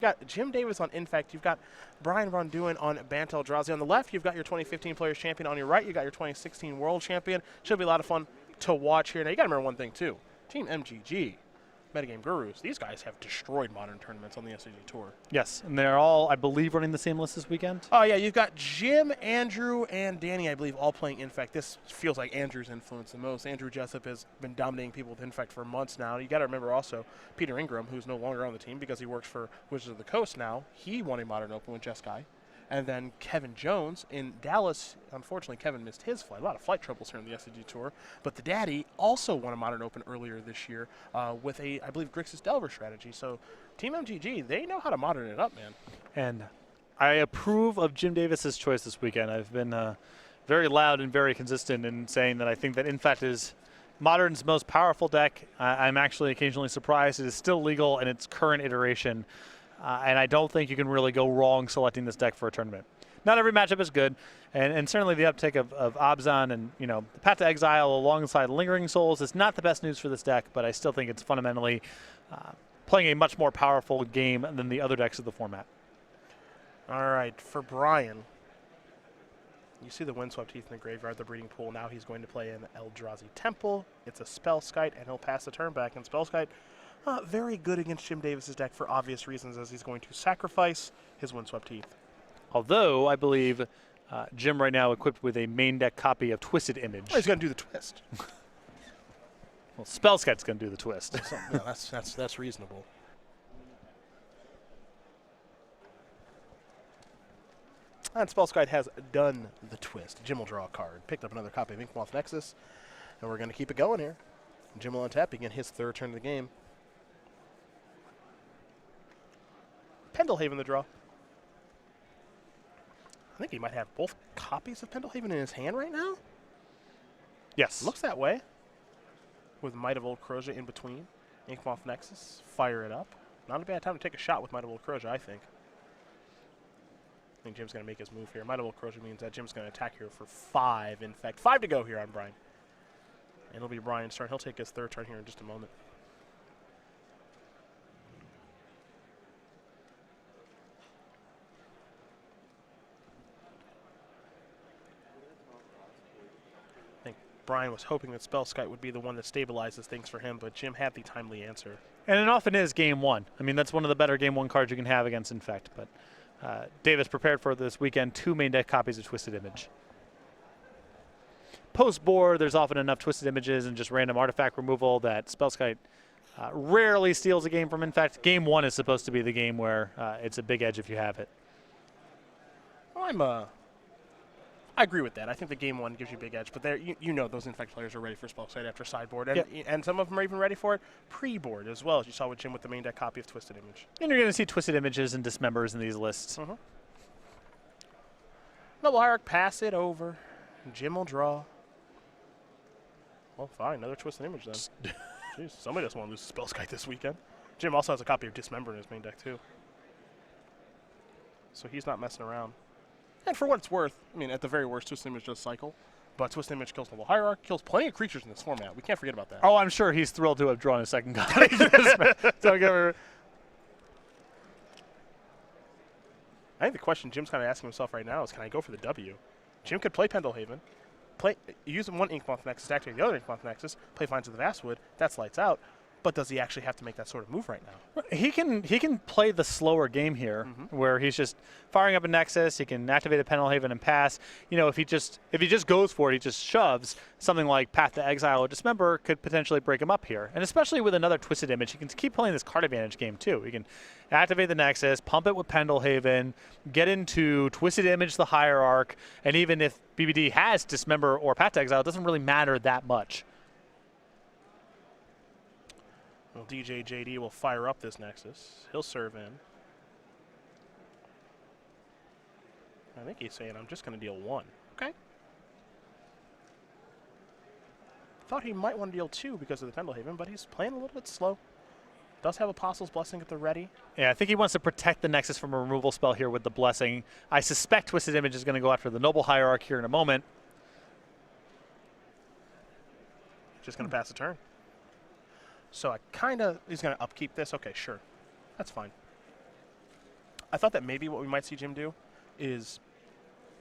got Jim Davis on Infect. You've got Braun-Duin on Bantel Eldrazi. On the left, you've got your 2015 Players Champion. On your right, you got your 2016 World Champion. Should be a lot of fun to watch here. Now, you got to remember one thing, too. Team MGG, Metagame Gurus, these guys have destroyed modern tournaments on the SCG Tour. Yes, and they're all, I believe, running the same list this weekend. Oh, yeah, you've got Jim, Andrew, and Danny, I believe, all playing Infect. This feels like Andrew's influence the most. Andrew Jessup has been dominating people with Infect for months now. You got to remember also Peter Ingram, who's no longer on the team because he works for Wizards of the Coast now. He won a Modern Open with Jeskai. And then Kevin Jones in Dallas. Unfortunately, Kevin missed his flight. A lot of flight troubles here on the SCG Tour. But the daddy also won a Modern Open earlier this year with a, I believe, Grixis Delver strategy. So Team MGG, they know how to modern it up, man. And I approve of Jim Davis's choice this weekend. I've been very loud and very consistent in saying that I think that Infect is Modern's most powerful deck. I'm actually occasionally surprised it is still legal in its current iteration. And I don't think you can really go wrong selecting this deck for a tournament. Not every matchup is good, and certainly the uptake of Abzan and the Path to Exile alongside Lingering Souls is not the best news for this deck, but I still think it's fundamentally playing a much more powerful game than the other decks of the format. All right, for Brian, you see the Windswept Heath in the graveyard, the breeding pool. Now he's going to play in Eldrazi Temple. It's a Spellskite, and he'll pass the turn back. And Spellskite, very good against Jim Davis's deck for obvious reasons, as he's going to sacrifice his Windswept Heath. Although, I believe Jim right now equipped with a main deck copy of Twisted Image. Oh, he's going to do the twist. Well, Spellskite's going to do the twist. So, no, that's reasonable. And Spellskite has done the twist. Jim will draw a card. Picked up another copy of Inkmoth Nexus. And we're going to keep it going here. Jim will untap, begin his third turn of the game. Pendelhaven the draw. I think he might have both copies of Pendelhaven in his hand right now. Yes. Looks that way. With Might of Old Kroja in between. Inkmoth Nexus. Fire it up. Not a bad time to take a shot with Might of Old Kroja, I think. I think Jim's going to make his move here. Might of Old Kroja means that Jim's going to attack here for 5. In fact, 5 to go here on Brian. And it'll be Brian's turn. He'll take his third turn here in just a moment. I think Brian was hoping that Spellskite would be the one that stabilizes things for him, but Jim had the timely answer. And it often is game one. I mean, that's one of the better game one cards you can have against Infect. But Davis prepared for this weekend 2 main deck copies of Twisted Image. Post-board, there's often enough Twisted Images and just random artifact removal that Spellskite rarely steals a game from Infect. Game one is supposed to be the game where it's a big edge if you have it. Well, I agree with that. I think the game one gives you a big edge, but there, you know those Infect players are ready for Spellskite after sideboard, and, and some of them are even ready for it pre-board as well, as you saw with Jim with the main deck copy of Twisted Image. And you're going to see Twisted Images and Dismembers in these lists. Noble Hierarch, pass it over. Jim will draw. Well, fine, another Twisted Image then. Jeez, somebody doesn't want to lose to Spellskite this weekend. Jim also has a copy of Dismember in his main deck too. So he's not messing around. And for what it's worth, I mean, at the very worst, Twisted Image does cycle. But Twisted Image kills Noble Hierarch, kills plenty of creatures in this format. We can't forget about that. Oh, I'm sure he's thrilled to have drawn a second copy. I think the question Jim's kind of asking himself right now is, can I go for the W? Jim could play Pendelhaven, use one Inkmoth Nexus to activate the other Inkmoth Nexus, play Finds of the Vastwood, that's lights out. But does he actually have to make that sort of move right now? He can play the slower game here, where he's just firing up a Nexus. He can activate a Pendelhaven and pass. You know, if he just goes for it, he just shoves. Something like Path to Exile or Dismember could potentially break him up here. And especially with another Twisted Image, he can keep playing this card advantage game too. He can activate the Nexus, pump it with Pendelhaven, get into Twisted Image the Hierarch, and even if BBD has Dismember or Path to Exile, it doesn't really matter that much. Well, DJ JD will fire up this Nexus. He'll serve in. I think he's saying, I'm just going to deal 1. Okay. Thought he might want to deal 2 because of the Pendelhaven, but he's playing a little bit slow. Does have Apostle's Blessing at the ready. Yeah, I think he wants to protect the Nexus from a removal spell here with the Blessing. I suspect Twisted Image is going to go after the Noble Hierarch here in a moment. Just going to pass the turn. So he's going to upkeep this. Okay, sure. That's fine. I thought that maybe what we might see Jim do is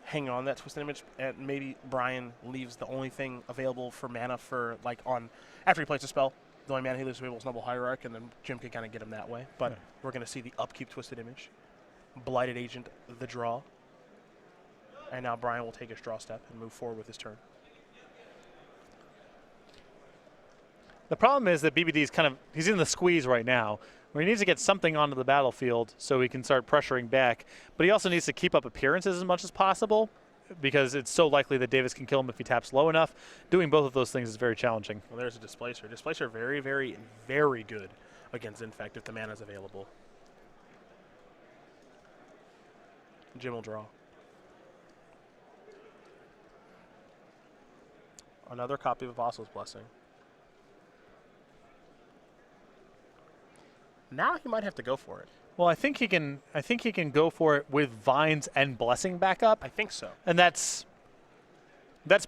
hang on that Twisted Image, and maybe Brian leaves the only thing available for mana for, like, on after he plays a spell, the only mana he leaves available is Noble Hierarch, and then Jim can kind of get him that way. But we're going to see the upkeep Twisted Image, Blighted Agent, the draw, and now Brian will take his draw step and move forward with his turn. The problem is that BBD's he's in the squeeze right now, where he needs to get something onto the battlefield so he can start pressuring back. But he also needs to keep up appearances as much as possible because it's so likely that Davis can kill him if he taps low enough. Doing both of those things is very challenging. Well, there's a Displacer. Displacer very, very, very good against Infect if the mana is available. Jim will draw. Another copy of Apostle's Blessing. Now he might have to go for it. Well, I think he can go for it with Vines and Blessing back up. I think so. And that's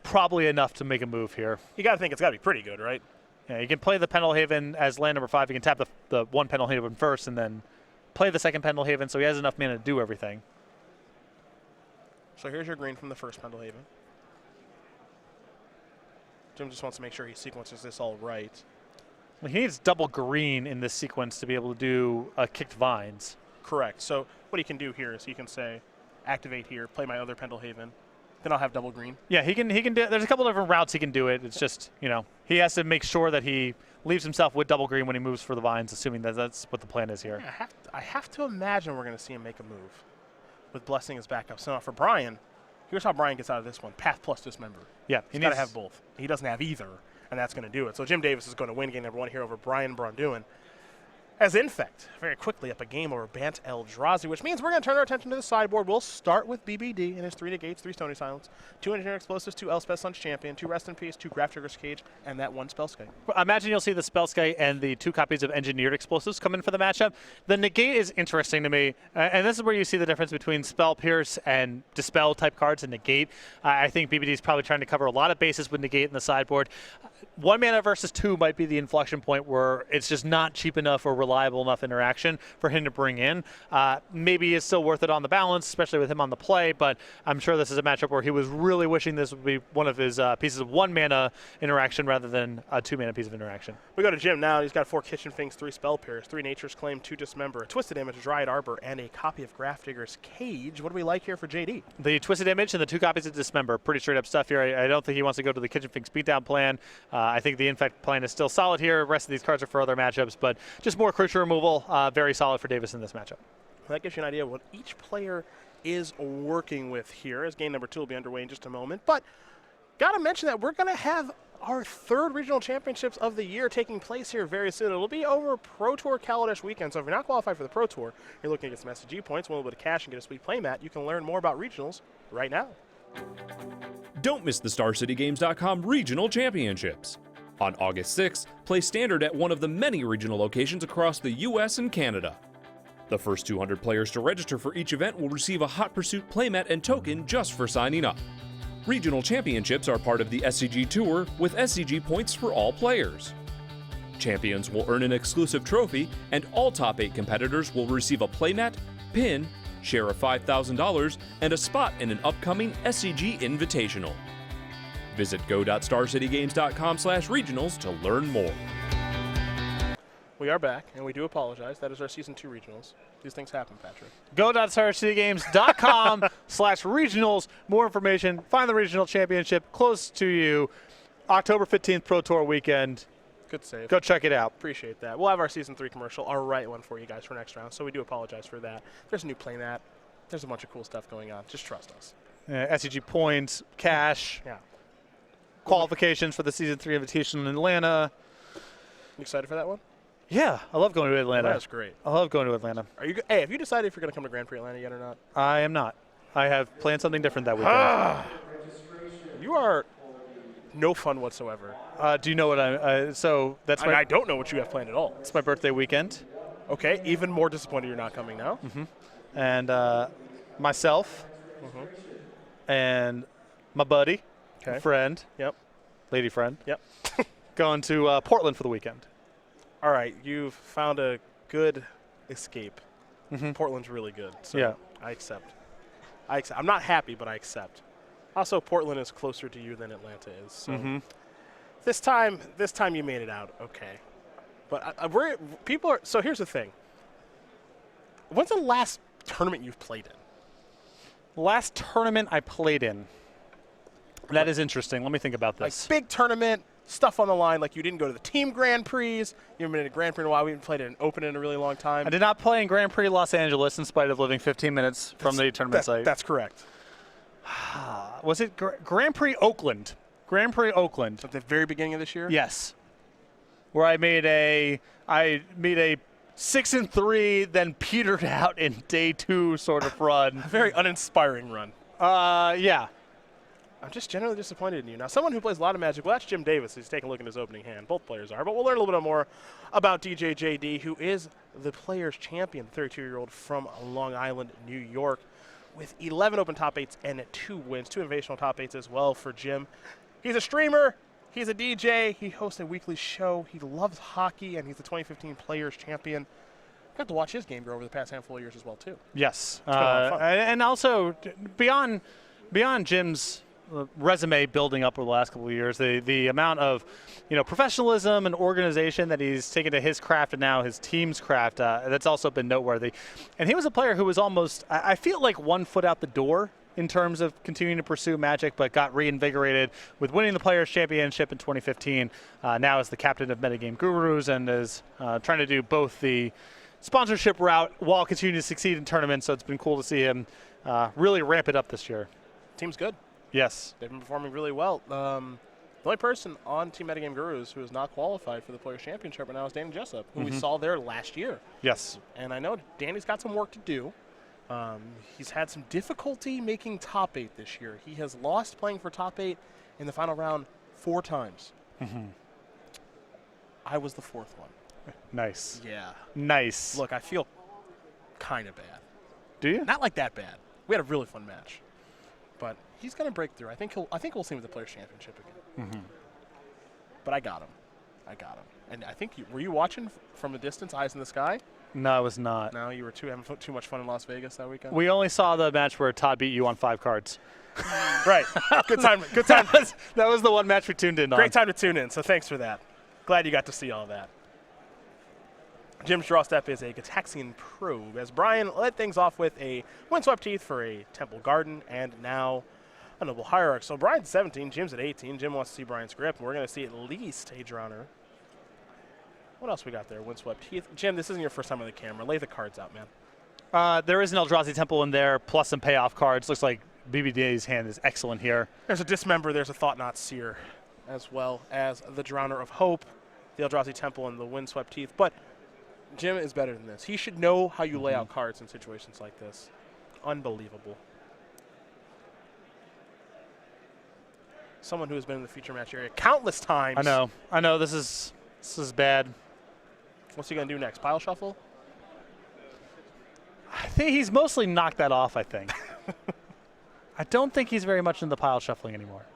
probably enough to make a move here. You got to think it's got to be pretty good, right? Yeah, you can play the Pendlehaven as land number 5. You can tap the one Pendlehaven first and then play the second Pendlehaven so he has enough mana to do everything. So here's your green from the first Pendlehaven. Jim just wants to make sure he sequences this all right. Well, he needs double green in this sequence to be able to do kicked Vines. Correct. So what he can do here is he can say, activate here, play my other Pendlehaven, then I'll have double green. Yeah, he can do. There's a couple different routes he can do it. It's just, he has to make sure that he leaves himself with double green when he moves for the Vines, assuming that that's what the plan is here. Yeah, I have to imagine we're going to see him make a move with Blessing as backup. So now for Brian, here's how Brian gets out of this one. Path plus Dismember. Yeah. He's got to have both. He doesn't have either, and that's going to do it. So Jim Davis is going to win game number 1 here over Brian Braun-Duin. As Infect, very quickly up a game over Bant Eldrazi, which means we're going to turn our attention to the sideboard. We'll start with BBD and his 3 negates, 3 Stony Silence, 2 Engineer Explosives, 2 Elspeth Sun's Champion, 2 Rest in Peace, 2 Graph Trigger's Cage, and that 1 Spellskite. I imagine you'll see the Spellskite and the 2 copies of Engineered Explosives come in for the matchup. The negate is interesting to me, and this is where you see the difference between Spell Pierce and Dispel type cards and negate. I think BBD is probably trying to cover a lot of bases with negate in the sideboard. 1 mana versus 2 might be the inflection point where it's just not cheap enough or reliable enough interaction for him to bring in. Maybe it's still worth it on the balance, especially with him on the play, but I'm sure this is a matchup where he was really wishing this would be one of his pieces of 1 mana interaction rather than a 2 mana piece of interaction. We go to Jim now. He's got 4 Kitchen Finks, 3 Spell Pierce, 3 Nature's Claim, 2 Dismember, a Twisted Image, a Dryad Arbor, and a copy of Graph Digger's Cage. What do we like here for JD? The Twisted Image and the 2 copies of Dismember. Pretty straight up stuff here. I don't think he wants to go to the Kitchen Finks beatdown plan. I think the Infect plan is still solid here. The rest of these cards are for other matchups, but just more creature removal. Very solid for Davis in this matchup. Well, that gives you an idea of what each player is working with here, as game number 2 will be underway in just a moment. But got to mention that we're going to have our 3rd regional championships of the year taking place here very soon. It'll be over Pro Tour Kaladesh weekend. So if you're not qualified for the Pro Tour, you're looking to get some SCG points, a little bit of cash, and get a sweet playmat. You can learn more about regionals right now. Don't miss the StarCityGames.com Regional Championships. On August 6th, play Standard at one of the many regional locations across the US and Canada. The first 200 players to register for each event will receive a Hot Pursuit playmat and token just for signing up. Regional Championships are part of the SCG Tour with SCG points for all players. Champions will earn an exclusive trophy, and all top 8 competitors will receive a playmat, pin, share of $5,000, and a spot in an upcoming SCG Invitational. Visit go.starcitygames.com/regionals to learn more. We are back, and we do apologize. That is our Season 2 regionals. These things happen, Patrick. Go.starcitygames.com/regionals. More information. Find the regional championship close to you. October 15th Pro Tour weekend. Good save. Go check it out. Appreciate that. We'll have our Season 3 commercial, our right one for you guys for next round, so we do apologize for that. There's a new playmat. There's a bunch of cool stuff going on. Just trust us. SCG points, cash, Yeah. qualifications for the Season 3 invitation in Atlanta. You excited for that one? Yeah, I love going to Atlanta. That's great. I love going to Atlanta. Hey, have you decided if you're going to come to Grand Prix Atlanta yet or not? I am not. I have planned something different that weekend. You are no fun whatsoever. Do you know what so that's I don't know what you have planned at all. it's my birthday weekend. Okay, even more disappointed you're not coming now. And myself and my buddy, Okay. friend, Yep. lady friend, Yep. going to Portland for the weekend. All right, you've found a good escape Portland's really good. So Yeah. I accept. I'm not happy, but I accept. Also, Portland is closer to you than Atlanta is. So this time you made it out okay. But so here's the thing. When's the last tournament you've played in? Last tournament I played in. That is interesting. Let me think about Like this. big tournament, stuff on the line. Like you didn't go to the team Grand Prix. You haven't been in a Grand Prix in a while. We haven't played an Open in a really long time. I did not play in Grand Prix Los Angeles in spite of living 15 minutes from the tournament site. That's correct. Was it Grand Prix Oakland? Grand Prix Oakland. At the very beginning of this year? Yes. Where I made a 6-3, then petered out in day 2 sort of run. A very uninspiring run. Yeah. I'm just generally disappointed in you. Now, someone who plays a lot of Magic, well, that's Jim Davis. He's taking a look at his opening hand. Both players are. But we'll learn a little bit more about DJ JD, who is the Players Champion, 32-year-old from Long Island, New York, with 11 Open top 8s and 2 wins, 2 Invitational top 8s as well for Jim. He's a streamer. He's a DJ. He hosts a weekly show. He loves hockey, and he's the 2015 Players Champion. Got to watch his game grow over the past handful of years as well, too. Yes. been a lot of fun. And also, beyond Jim's resume building up over the last couple of years, the amount of professionalism and organization that he's taken to his craft and now his team's craft, that's also been noteworthy. And he was a player who was almost, I feel like, 1 foot out the door in terms of continuing to pursue Magic, but got reinvigorated with winning the Players' Championship in 2015. Now is the captain of Metagame Gurus and is trying to do both the sponsorship route while continuing to succeed in tournaments. So it's been cool to see him really ramp it up this year. Team's good. Yes. They've been performing really well. The only person on Team Metagame Gurus who is not qualified for the Players' Championship right now is Danny Jessup, who we saw there last year. Yes. And I know Danny's got some work to do. He's had some difficulty making top 8 this year. He has lost playing for top 8 in the final round 4 times. I was the 4th one. Nice. Yeah. Nice. Look, I feel kind of bad. Do you? Not like that bad. We had a really fun match. But he's going to break through. I think we'll see him at the Players' Championship again. But I got him. And I think were you watching from a distance, eyes in the sky? No, I was not. No, you were having too much fun in Las Vegas that weekend. We only saw the match where Todd beat you on 5 cards. Right. Good time. Good time. That was the one match we tuned in on. Great time to tune in. So thanks for that. Glad you got to see all that. Jim's draw step is a Gataxian Probe, as Brian led things off with a Windswept Teeth for a Temple Garden, and now a Noble Hierarch. So Brian's 17, Jim's at 18. Jim wants to see Brian's grip, and we're going to see at least a Drowner. What else we got there? Windswept Teeth. Jim, this isn't your first time on the camera. Lay the cards out, man. There is an Eldrazi Temple in there, plus some payoff cards. Looks like BBDA's hand is excellent here. There's a Dismember. There's a Thought-Knot Seer, as well as the Drowner of Hope, the Eldrazi Temple, and the Windswept Teeth. But Jim is better than this. He should know how you lay out cards in situations like this. Unbelievable. Someone who has been in the feature match area countless times. I know. This is bad. What's he going to do next? Pile shuffle? I think he's mostly knocked that off, I think. I don't think he's very much in the pile shuffling anymore.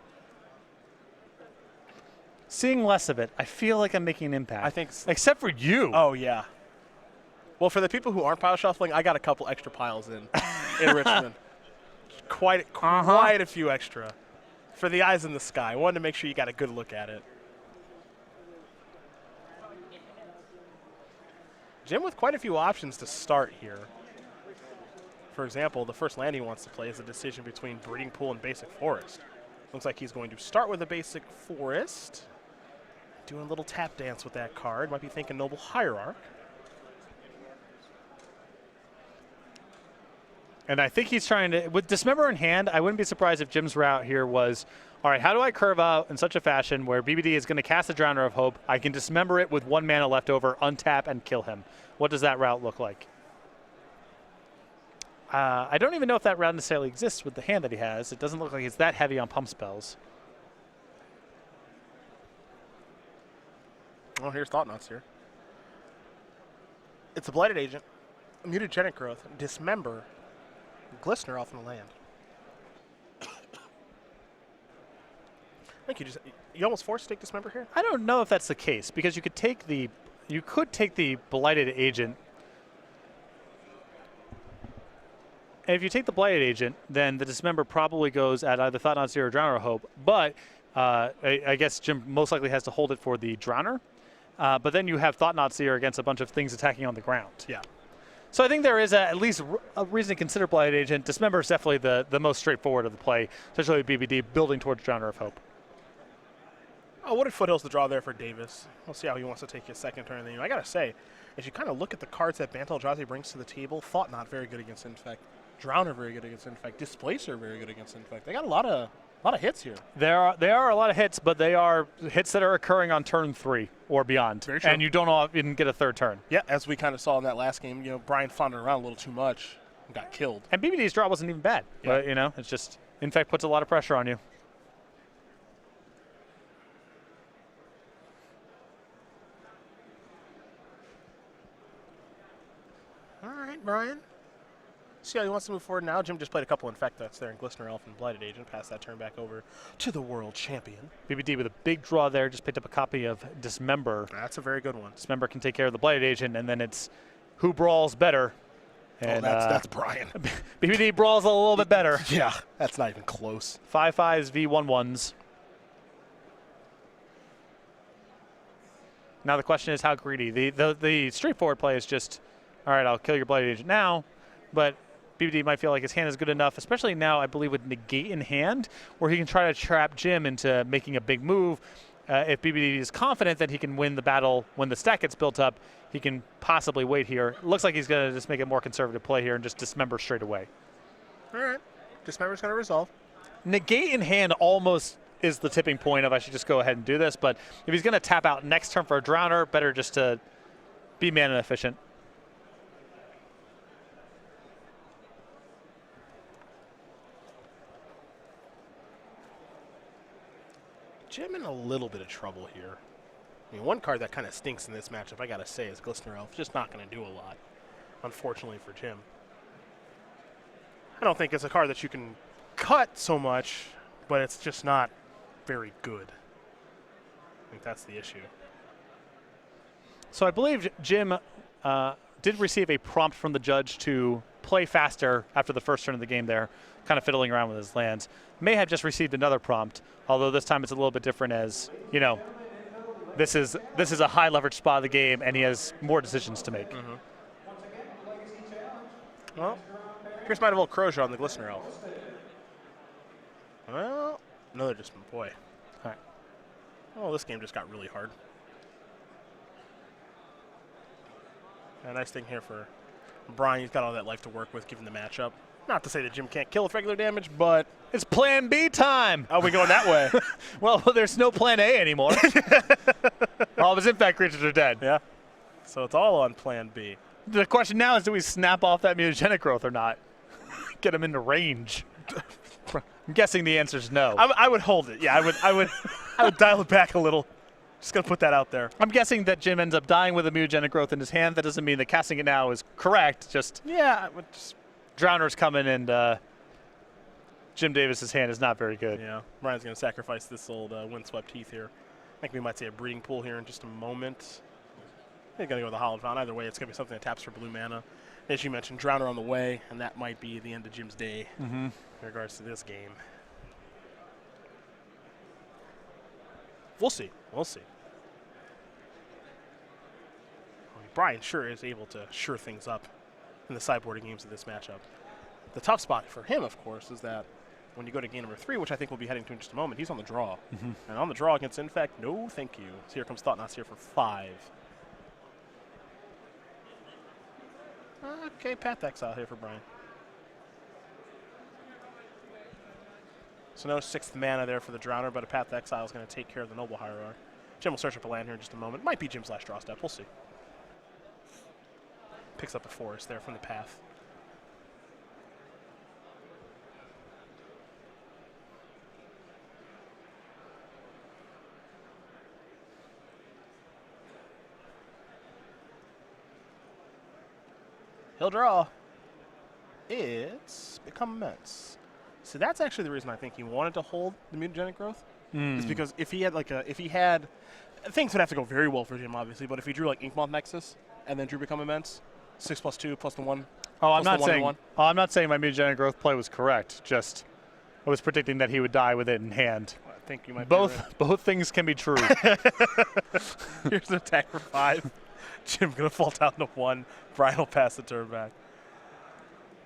Seeing less of it, I feel like I'm making an impact. I think except for you. Oh, yeah. Well, for the people who aren't pile shuffling, I got a couple extra piles in Richmond. Quite a few extra. For the eyes in the sky. I wanted to make sure you got a good look at it. Jim with quite a few options to start here. For example, the first land he wants to play is a decision between Breeding Pool and Basic Forest. Looks like he's going to start with a Basic Forest. Doing a little tap dance with that card. Might be thinking Noble Hierarch. And I think he's trying to, with Dismember in hand, I wouldn't be surprised if Jim's route here was, all right, how do I curve out in such a fashion where BBD is going to cast a Drowner of Hope, I can Dismember it with 1 mana left over, untap, and kill him. What does that route look like? I don't even know if that route necessarily exists with the hand that he has. It doesn't look like it's that heavy on pump spells. Oh, here's Thought-Knots here. It's a Blighted Agent, Mutagenic Growth, Dismember, Glistener off in the land. I think you almost forced to take Dismember here? I don't know if that's the case because you could take the Blighted Agent if you take the Blighted Agent, then the Dismember probably goes at either Thought Not Seer or Drowner of Hope. But I guess Jim most likely has to hold it for the Drowner. But then you have Thought Not Seer against a bunch of things attacking on the ground. Yeah. So I think there is at least a reason to consider Blighted Agent. Dismember is definitely the most straightforward of the play, especially with BBD building towards Drowner of Hope. Oh, what did Foothills to draw there for Davis? We'll see how he wants to take his second turn. I got to say, as you kind of look at the cards that Bant Eldrazi brings to the table, Thought Not very good against Infect. Drowner very good against Infect. Displacer very good against Infect. They got a lot of hits here. There are a lot of hits, but they are hits that are occurring on turn 3 or beyond. Very true. And you don't often get a third turn. Yeah, as we kind of saw in that last game, Brian floundered around a little too much and got killed. And BBD's draw wasn't even bad. Yeah. But, it's just, Infect puts a lot of pressure on you. All right, Brian. See how he wants to move forward now. Jim just played a couple Infectats there in Glistener Elf and Blighted Agent. Pass that turn back over to the world champion. BBD with a big draw there. Just picked up a copy of Dismember. That's a very good one. Dismember can take care of the Blighted Agent, and then it's who brawls better. And that's Brian. BBD brawls a little bit better. Yeah, that's not even close. 5/5s v11s. Now the question is how greedy. The straightforward play is just, all right, I'll kill your Blighted Agent now, but BBD might feel like his hand is good enough, especially now, I believe, with Negate in hand, where he can try to trap Jim into making a big move. If BBD is confident that he can win the battle when the stack gets built up, he can possibly wait here. It looks like he's going to just make a more conservative play here and just Dismember straight away. All right. Dismember's going to resolve. Negate in hand almost is the tipping point of I should just go ahead and do this, but if he's going to tap out next turn for a Drowner, better just to be mana efficient. Jim in a little bit of trouble here. I mean, one card that kind of stinks in this matchup, I got to say, is Glistener Elf. Just not going to do a lot, unfortunately for Jim. I don't think it's a card that you can cut so much, but it's just not very good. I think that's the issue. So I believe Jim did receive a prompt from the judge to play faster after the first turn of the game there, kind of fiddling around with his lands. May have just received another prompt, although this time it's a little bit different as, this is a high leverage spot of the game and he has more decisions to make. Mm-hmm. Well, here's my little Crozier on the Glistener Elf. Well, another boy. All right. Oh, this game just got really hard. A nice thing here for Brian. He's got all that life to work with given the matchup. Not to say that Jim can't kill with regular damage, but it's Plan B time. Oh, we going that way? Well, there's no Plan A anymore. All of his Infect creatures are dead. Yeah. So it's all on Plan B. The question now is, do we snap off that mutagenic growth or not? Get him into range. I'm guessing the answer is no. I would hold it. Yeah, I would dial it back a little. Just gonna put that out there. I'm guessing that Jim ends up dying with a mutagenic growth in his hand. That doesn't mean that casting it now is correct. Just yeah, Drowner's coming and Jim Davis's hand is not very good. Yeah, Brian's gonna sacrifice this old windswept heath here. I think we might see a breeding pool here in just a moment. He's gonna go with the Hallowed Fountain. Either way, it's gonna be something that taps for blue mana. As you mentioned, Drowner on the way, and that might be the end of Jim's day in regards to this game. We'll see. We'll see. Brian sure is able to sure things up in the sideboarding games of this matchup. The tough spot for him, of course, is that when you go to game number 3, which I think we'll be heading to in just a moment, he's on the draw. And on the draw against Infect, no thank you. So here comes Thought Not Seer for 5. Okay, Path Exile here for Brian. So no 6th mana there for the Drowner, but a Path Exile is going to take care of the Noble Hierarch. Jim will search up a land here in just a moment. Might be Jim's last draw step. We'll see. Picks up a forest there from the path. He'll draw. It's Become Immense. So that's actually the reason I think he wanted to hold the mutagenic growth. Is because if he had things would have to go very well for Jim, obviously, but if he drew like Inkmoth Nexus and then drew Become Immense, 6+2 plus the 1 Oh, I'm Plus not the saying. 1-1. Oh, I'm not saying my mutagenic growth play was correct. Just I was predicting that he would die with it in hand. I think you might Both things can be true. Here's an attack for 5. Jim going to fall down to 1. Brian will pass the turn back.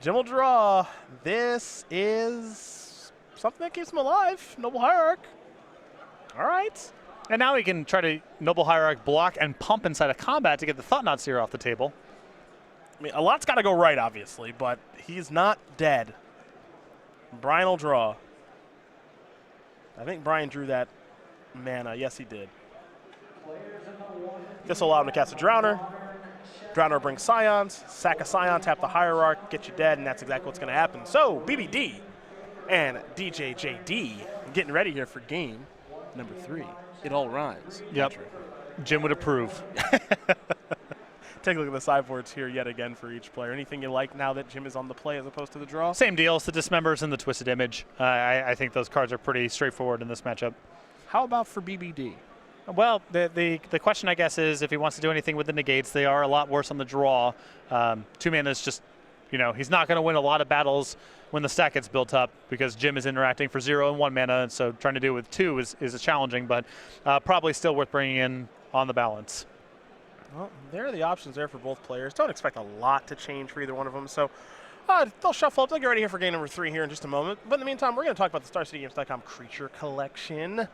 Jim will draw. This is something that keeps him alive. Noble Hierarch. All right. And now he can try to Noble Hierarch block and pump inside of combat to get the Thought-Knot Seer off the table. I mean, a lot's got to go right, obviously, but he's not dead. Brian will draw. I think Brian drew that mana. Yes, he did. This will allow him to cast a Drowner. Drowner brings Scions. Sack a Scion, tap the Hierarch, get you dead, and that's exactly what's going to happen. So, BBD and DJJD getting ready here for game number 3. It all rhymes. Yep. Andrew. Jim would approve. Take a look at the sideboards here yet again for each player. Anything you like now that Jim is on the play as opposed to the draw? Same deal. It's the Dismembers and the Twisted Image. I think those cards are pretty straightforward in this matchup. How about for BBD? Well, the question, I guess, is if he wants to do anything with the negates, they are a lot worse on the draw. 2 mana is just, he's not going to win a lot of battles when the stack gets built up because Jim is interacting for 0 and 1 mana, and so trying to do it with 2 is challenging, but probably still worth bringing in on the balance. Well, there are the options there for both players. Don't expect a lot to change for either one of them, so they'll shuffle up. They'll get ready here for game number 3 here in just a moment. But in the meantime, we're going to talk about the StarCityGames.com Creature Collection.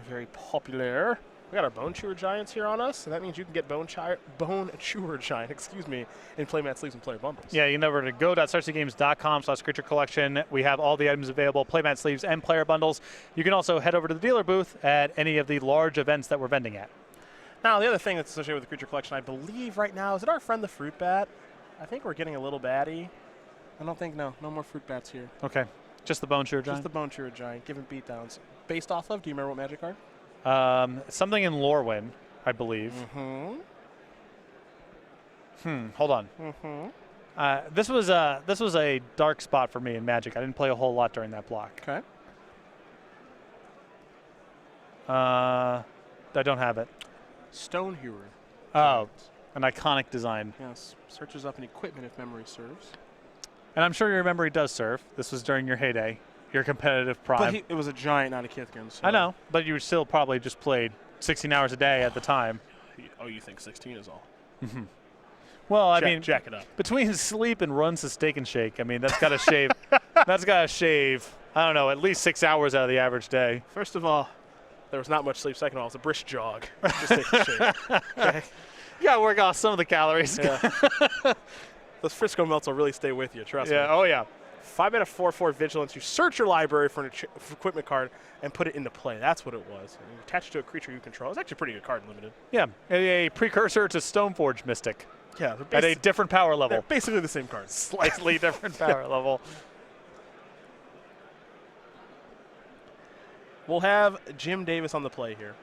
Very popular. We got our Bone Chewer Giants here on us, so that means you can get Bone Chewer Giant, in playmat sleeves and player bundles. Yeah, you can go over to go.starcitygames.com/creature collection. We have all the items available, playmat sleeves and player bundles. You can also head over to the dealer booth at any of the large events that we're vending at. Now, the other thing that's associated with the Creature Collection, I believe right now, is it our friend the Fruit Bat? I think we're getting a little batty. I don't think, no more Fruit Bats here. Okay, just the Bone Chewer Giant? Just the Bone Chewer Giant, giving beatdowns. Based off of, do you remember what Magic card? Something in Lorwyn, I believe. Hold on. This was a dark spot for me in Magic. I didn't play a whole lot during that block. Okay. I don't have it. Stone Hewer. Oh, an iconic design. Yes. Searches up an equipment if memory serves. And I'm sure your memory does serve. This was during your heyday, your competitive prime. But it was a giant, not a Kithkin. So. I know, but you still probably just played 16 hours a day at the time. Oh, you think 16 is all? Well, I mean, jack it up. Between sleep and runs to Steak and Shake, I mean, that's got to shave. That's got to shave. I don't know, at least 6 hours out of the average day. First of all, there was not much sleep. Second of all, it's a brisk jog. Just take a shave. Okay. You got to work off some of the calories. Yeah. Those Frisco melts will really stay with you, trust me. Oh, yeah. 5 mana 4/4 Vigilance. You search your library for an equipment card and put it into play. That's what it was. And you attach it to a creature you control. It's actually a pretty good card in Limited. Yeah, a precursor to Stoneforge Mystic. Yeah. At a different power level. They're basically the same cards. Slightly different power level. We'll have Jim Davis on the play here.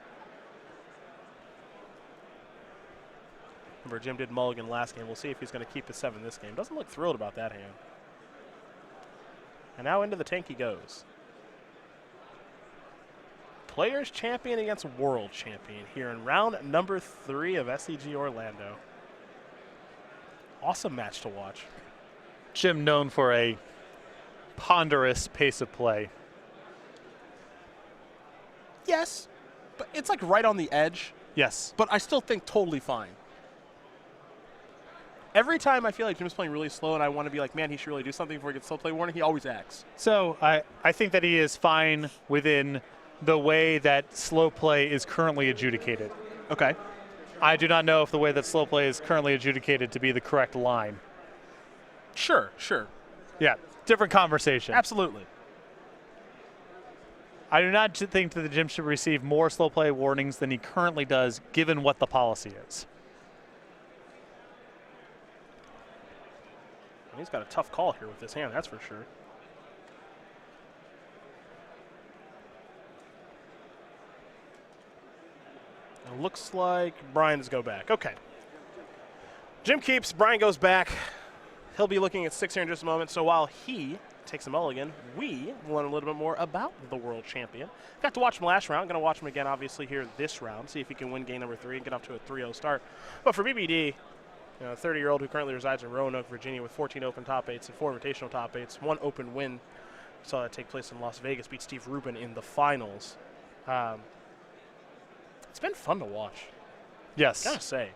Remember, Jim did mulligan last game. We'll see if he's going to keep his 7 this game. Doesn't look thrilled about that hand. And now into the tank he goes. Players Champion against World Champion here in round number 3 of SCG Orlando. Awesome match to watch. Jim known for a ponderous pace of play. Yes, but it's like right on the edge. Yes. But I still think totally fine. Every time I feel like Jim's playing really slow and I want to be like, man, he should really do something before he gets slow play warning, he always acts. So I think that he is fine within the way that slow play is currently adjudicated. Okay. I do not know if the way that slow play is currently adjudicated to be the correct line. Sure. Yeah, different conversation. Absolutely. I do not think that the Jim should receive more slow play warnings than he currently does, given what the policy is. He's got a tough call here with this hand, that's for sure. It looks like Brian's go back. Okay. Jim keeps, Brian goes back. He'll be looking at 6 here in just a moment. So while he takes a mulligan, we learn a little bit more about the world champion. Got to watch him last round. Going to watch him again, obviously, here this round. See if he can win game number 3 and get off to a 3-0 start. But for BBD, You know, a 30-year-old who currently resides in Roanoke, Virginia, with 14 open top 8s and 4 invitational top 8s, 1 open win. Saw that take place in Las Vegas, beat Steve Rubin in the finals. It's been fun to watch. Yes. Gotta say.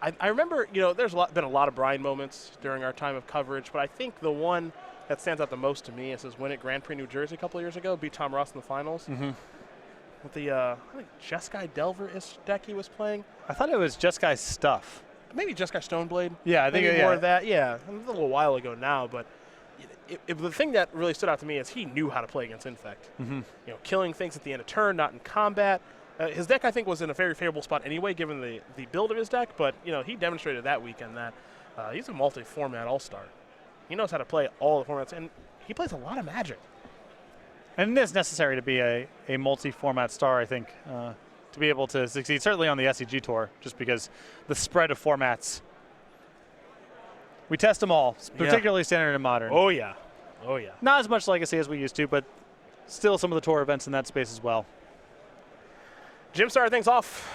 I remember, you know, there's been a lot of Brian moments during our time of coverage, but I think the one that stands out the most to me is his win at Grand Prix New Jersey a couple of years ago, beat Tom Ross in the finals. With the, I think Jeskai Delver-ish deck he was playing. I thought it was Jeskai Stuff. Maybe Jeskai Stoneblade. Yeah, I think maybe yeah. more of that. Yeah, it was a little while ago now, but the thing that really stood out to me is he knew how to play against Infect. You know, killing things at the end of turn, not in combat. His deck, I think, was in a very favorable spot anyway, given the build of his deck. But you know, he demonstrated that weekend that he's a multi-format all-star. He knows how to play all the formats, and he plays a lot of Magic. And it is necessary to be a multi-format star, I think, to be able to succeed, certainly on the SCG Tour, just because the spread of formats. We test them all, particularly Standard and Modern. Oh, yeah. Oh, yeah. Not as much Legacy as we used to, but still some of the Tour events in that space as well. Jim started things off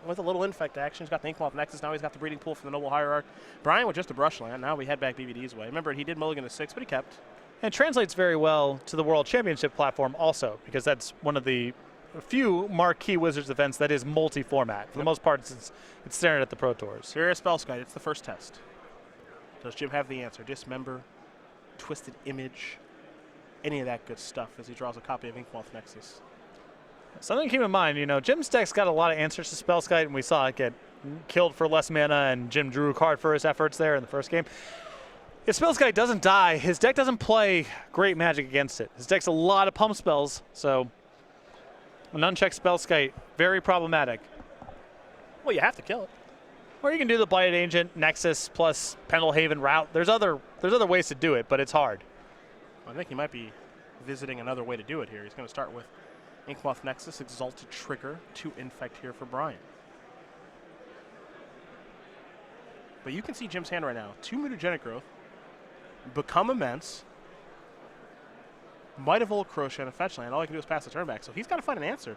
with a little Infect action. He's got the Inkmoth Nexus. Now he's got the Breeding Pool for the Noble Hierarch. Brian with just a Brushland. Now we head back BBD's way. Remember, he did mulligan to 6, but he kept. And it translates very well to the World Championship platform also, because that's one of the few marquee Wizards events that is multi-format. For the most part, it's standard at the Pro Tours. Serious Spellskite. It's the first test. Does Jim have the answer? Dismember, Twisted Image, any of that good stuff as he draws a copy of Inkmoth Nexus. Something to keep in mind, you know, Jim's deck's got a lot of answers to Spellskite, and we saw it get killed for less mana, and Jim drew a card for his efforts there in the first game. If Spellskite doesn't die, his deck doesn't play great Magic against it. His deck's a lot of pump spells, so an unchecked Spellskite, very problematic. Well, you have to kill it. Or you can do the Blighted Agent, Nexus, plus Pendlehaven route. There's other ways to do it, but it's hard. I think he might be visiting another way to do it here. He's going to start with Inkmoth Nexus, Exalted Trigger, 2 Infect here for Brian. But you can see Jim's hand right now. 2 Mutagenic Growth, Become Immense, Might of Old Crochet, and a fetch land. All he can do is pass the turn back. So he's got to find an answer.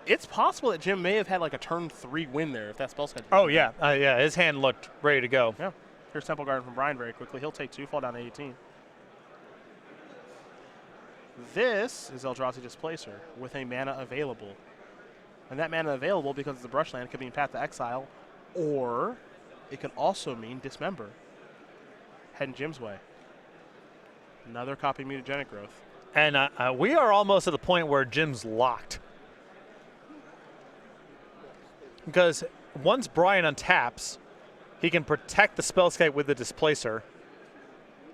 It's possible that Jim may have had like a turn 3 win there if that Spellskite. Oh, yeah. Yeah, his hand looked ready to go. Yeah. Here's Temple Garden from Brian very quickly. He'll take 2, fall down to 18. This is Eldrazi Displacer with a mana available. And that mana available, because it's a Brushland, could mean Path to Exile, or it could also mean Dismember. Heading Jim's way. Another copy of Mutagenic Growth. And we are almost at the point where Jim's locked. Because once Brian untaps, he can protect the Spellskite with the Displacer,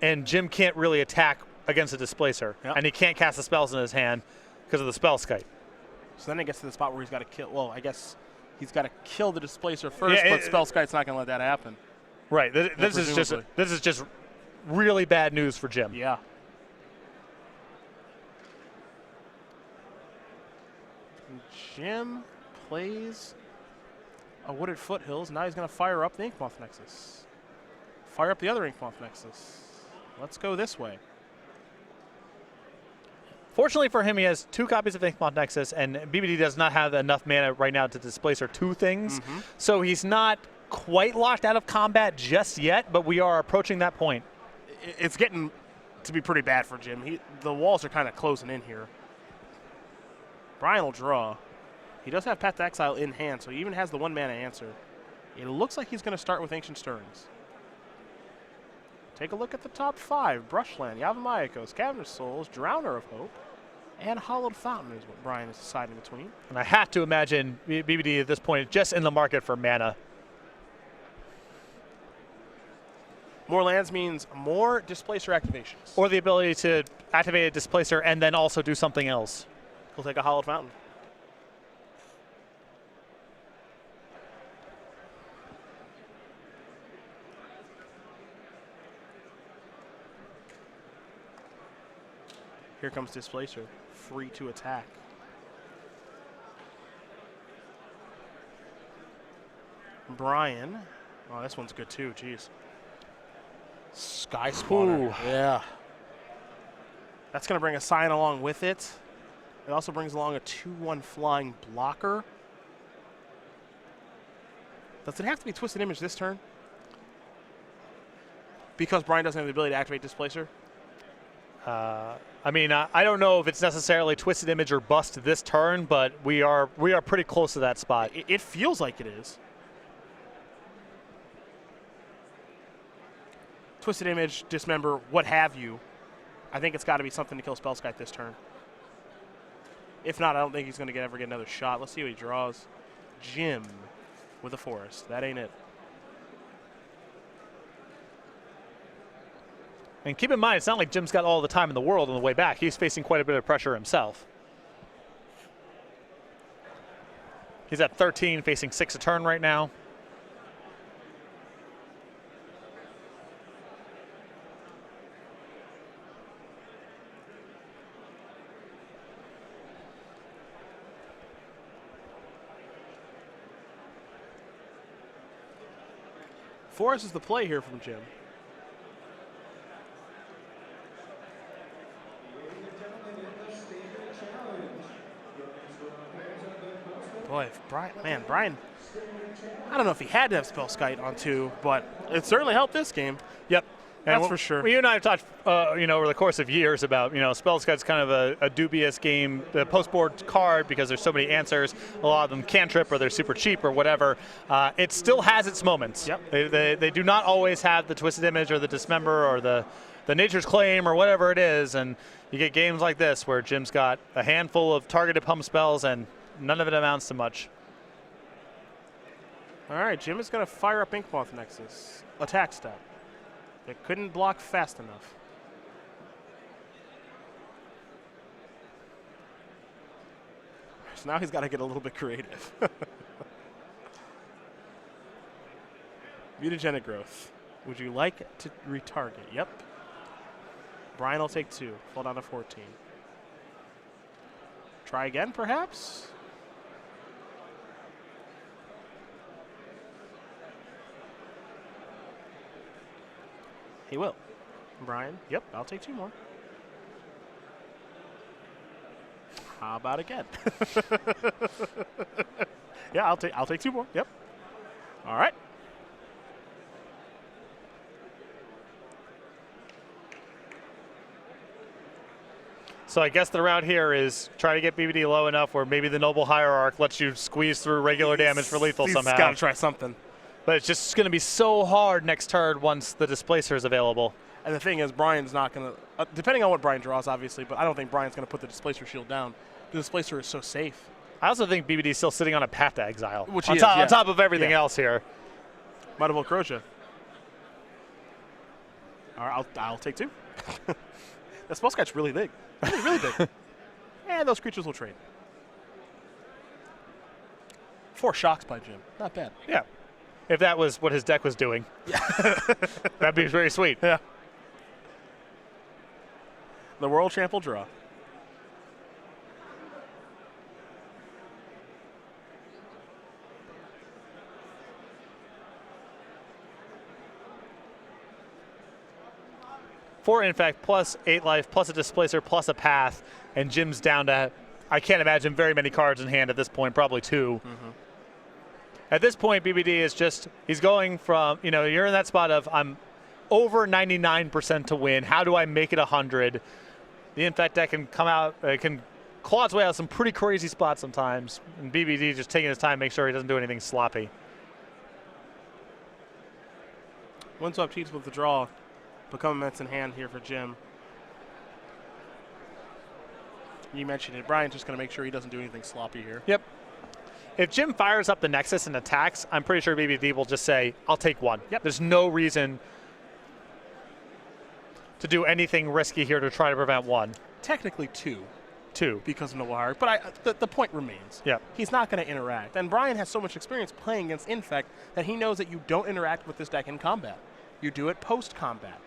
and Jim can't really attack against the Displacer, and he can't cast the spells in his hand because of the Spellskite. So then it gets to the spot where he's got to kill. Well, I guess he's got to kill the Displacer first, but Spellskite's not going to let that happen. Right. This is just really bad news for Jim. Yeah. Jim plays a Wooded Foothills. Now he's going to fire up the Inkmoth Nexus. Fire up the other Inkmoth Nexus. Let's go this way. Fortunately for him, he has 2 copies of Inkmoth Nexus, and BBD does not have enough mana right now to Displacer 2 things. So he's not quite locked out of combat just yet, but we are approaching that point. It's getting to be pretty bad for Jim. The walls are kind of closing in here. Brian will draw. He does have Path to Exile in hand, so he even has the 1 mana answer. It looks like he's going to start with Ancient Stirrings. Take a look at the top 5. Brushland, Yavimaya, Cavernous Souls, Drowner of Hope, and Hollowed Fountain is what Brian is deciding between. And I have to imagine BBD at this point is just in the market for mana. More lands means more Displacer activations. Or the ability to activate a Displacer and then also do something else. He'll take a Hollowed Fountain. Here comes Displacer, free to attack. Brian. Oh, this one's good too, jeez. Sky Spawner. Ooh. Yeah. That's going to bring a sign along with it. It also brings along a 2/1 flying blocker. Does it have to be Twisted Image this turn? Because Brian doesn't have the ability to activate Displacer? I mean, I don't know if it's necessarily Twisted Image or Bust this turn, but we are pretty close to that spot. It feels like it is. Twisted Image, Dismember, what have you. I think it's got to be something to kill Spellskite this turn. If not, I don't think he's going to ever get another shot. Let's see what he draws. Jim with a Forest. That ain't it. And keep in mind, it's not like Jim's got all the time in the world on the way back. He's facing quite a bit of pressure himself. He's at 13, facing 6 a turn right now. Forest is the play here from Jim. Boy, Brian, I don't know if he had to have Spellskite on 2, but it certainly helped this game. Yep. That's for sure. Well, you and I have talked, over the course of years about, Spellskite's kind of a dubious game, the post-board card, because there's so many answers. A lot of them cantrip or they're super cheap or whatever. It still has its moments. Yep. They do not always have the Twisted Image or the Dismember or the Nature's Claim or whatever it is, and you get games like this where Jim's got a handful of targeted pump spells and none of it amounts to much. All right, Jim is going to fire up Inkmoth Nexus. Attack step. It couldn't block fast enough. So now he's got to get a little bit creative. Mutagenic Growth. Would you like to retarget? Yep. Brian will take 2. Fall down to 14. Try again, perhaps? He will. Brian, yep, I'll take 2 more. How about again? Yeah, I'll take 2 more. Yep. All right. So I guess the route here is try to get BBD low enough where maybe the Noble Hierarch lets you squeeze through regular damage for lethal somehow. He's got to try something. But it's just going to be so hard next turn once the Displacer is available. And the thing is, Brian's not going to, depending on what Brian draws, obviously, but I don't think Brian's going to put the Displacer shield down. The Displacer is so safe. I also think BBD is still sitting on a Path to Exile. Which on, he is, yeah. on top of everything else here. Might as well Croja. All right, I'll take 2. That Spellskite's really big. Really big. And those creatures will trade. 4 shocks by Jim. Not bad. Yeah. If that was what his deck was doing. Yeah. That'd be very sweet. Yeah. The World Champ will draw. Four Infect plus 8 life plus a Displacer plus a Path, and Jim's down to, I can't imagine very many cards in hand at this point, probably 2. Mm-hmm. At this point, BBD is just, he's going from, you're in that spot of I'm over 99% to win. How do I make it 100? The Infect deck can come out, can claw its way out some pretty crazy spots sometimes. And BBD just taking his time, make sure he doesn't do anything sloppy. Windswept Heats with the draw. Become immense in hand here for Jim. You mentioned it. Brian's just going to make sure he doesn't do anything sloppy here. Yep. If Jim fires up the Nexus and attacks, I'm pretty sure BBD will just say, I'll take 1. Yep. There's no reason to do anything risky here to try to prevent 1. Technically 2. 2. Because of Noble Hierarch. But the point remains. Yep. He's not going to interact. And Brian has so much experience playing against Infect that he knows that you don't interact with this deck in combat. You do it post-combat.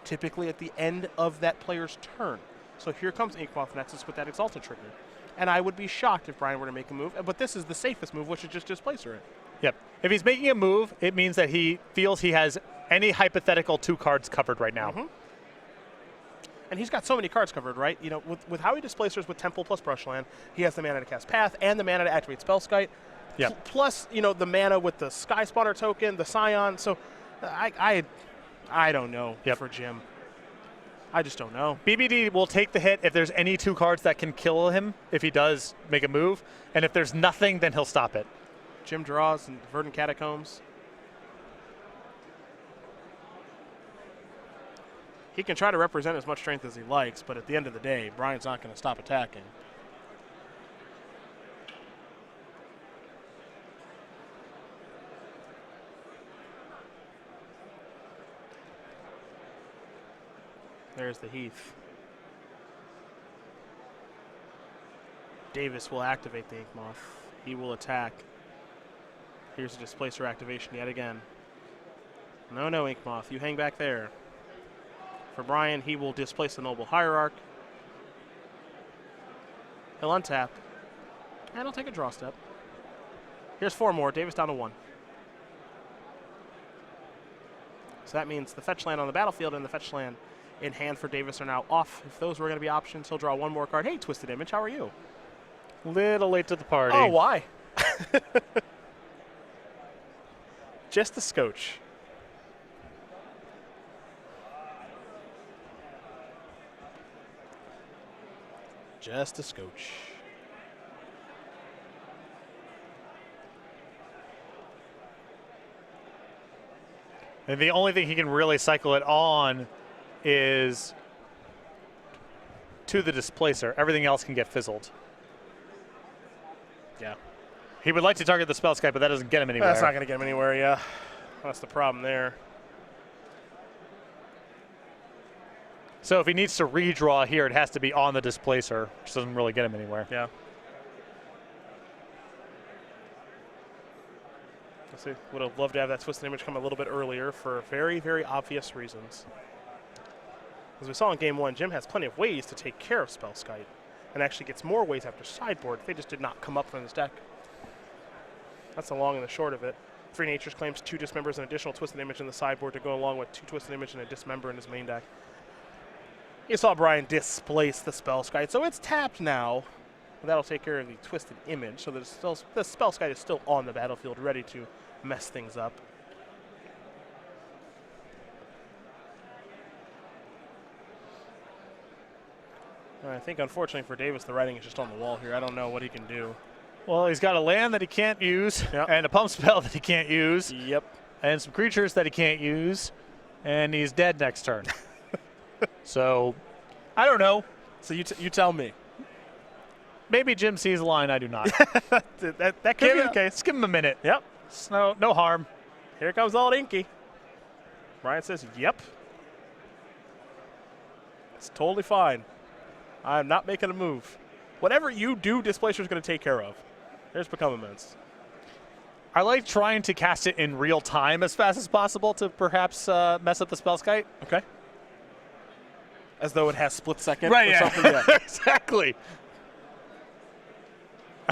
Typically at the end of that player's turn. So here comes Inkmoth Nexus with that Exalted trigger. And I would be shocked if Brian were to make a move. But this is the safest move, which is just Displacer it. Yep. If he's making a move, it means that he feels he has any hypothetical 2 cards covered right now. Mm-hmm. And he's got so many cards covered, right? With how he Displacers with Temple plus Brushland, he has the mana to cast Path and the mana to activate Spellskite. Yep. Plus, the mana with the Sky Spawner token, the Scion. So I don't know for Jim. I just don't know. BBD will take the hit if there's any 2 cards that can kill him if he does make a move. And if there's nothing, then he'll stop it. Jim draws and Verdant Catacombs. He can try to represent as much strength as he likes, but at the end of the day, Brian's not going to stop attacking. There's the Heath. Davis will activate the Ink Moth. He will attack. Here's a Displacer activation yet again. No, Ink Moth. You hang back there. For Brian, he will displace the Noble Hierarch. He'll untap. And he'll take a draw step. Here's 4 more. Davis down to 1. So that means the fetch land on the battlefield and the fetch land in hand for Davis are now off. If those were going to be options, he'll draw 1 more card. Hey, Twisted Image, how are you? Little late to the party. Oh, why? Just a scotch. Just a scotch. And the only thing he can really cycle it on is to the Displacer. Everything else can get fizzled. Yeah. He would like to target the Spellskite, but that doesn't get him anywhere. That's not going to get him anywhere, yeah. That's the problem there. So if he needs to redraw here, it has to be on the Displacer, which doesn't really get him anywhere. Yeah. Let's see. Would have loved to have that Twisted Image come a little bit earlier for very, very obvious reasons. As we saw in Game 1, Jim has plenty of ways to take care of Spellskite, and actually gets more ways after sideboard. They just did not come up from this deck. That's the long and the short of it. 3 Natures claims 2 Dismembers, an additional Twisted Image in the sideboard to go along with 2 Twisted Image and a Dismember in his main deck. You saw Brian displace the Spellskite, so it's tapped now. That'll take care of the Twisted Image, so the Spellskite is still on the battlefield, ready to mess things up. I think, unfortunately for Davis, the writing is just on the wall here. I don't know what he can do. Well, he's got a land that he can't use, Yep. and a pump spell that he can't use, Yep. and some creatures that he can't use, and he's dead next turn. So, I don't know. So you tell me. Maybe Jim sees a line I do not. that could be the case. Let's give him a minute. Yep. It's no harm. Here comes Old Inky. Brian says, yep. It's totally fine. I'm not making a move. Whatever you do, Displacer is going to take care of. There's Become Immense. I like trying to cast it in real time as fast as possible to perhaps mess up the Spellskite. Okay. As though it has split second Right, or yeah. something. Yeah. Exactly.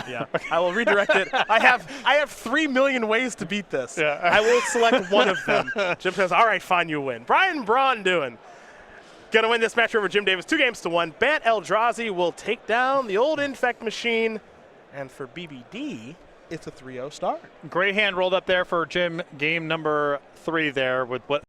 Yeah. I will redirect it. I have 3 million ways to beat this. Yeah. I will select one of them. Jim says, all right, fine, you win. Brian Braun-Duin going to win this match over Jim Davis 2-1. Bant Eldrazi will take down the old Infect machine. And for BBD, it's a 3-0 start. Great hand rolled up there for Jim. Game number 3 there with what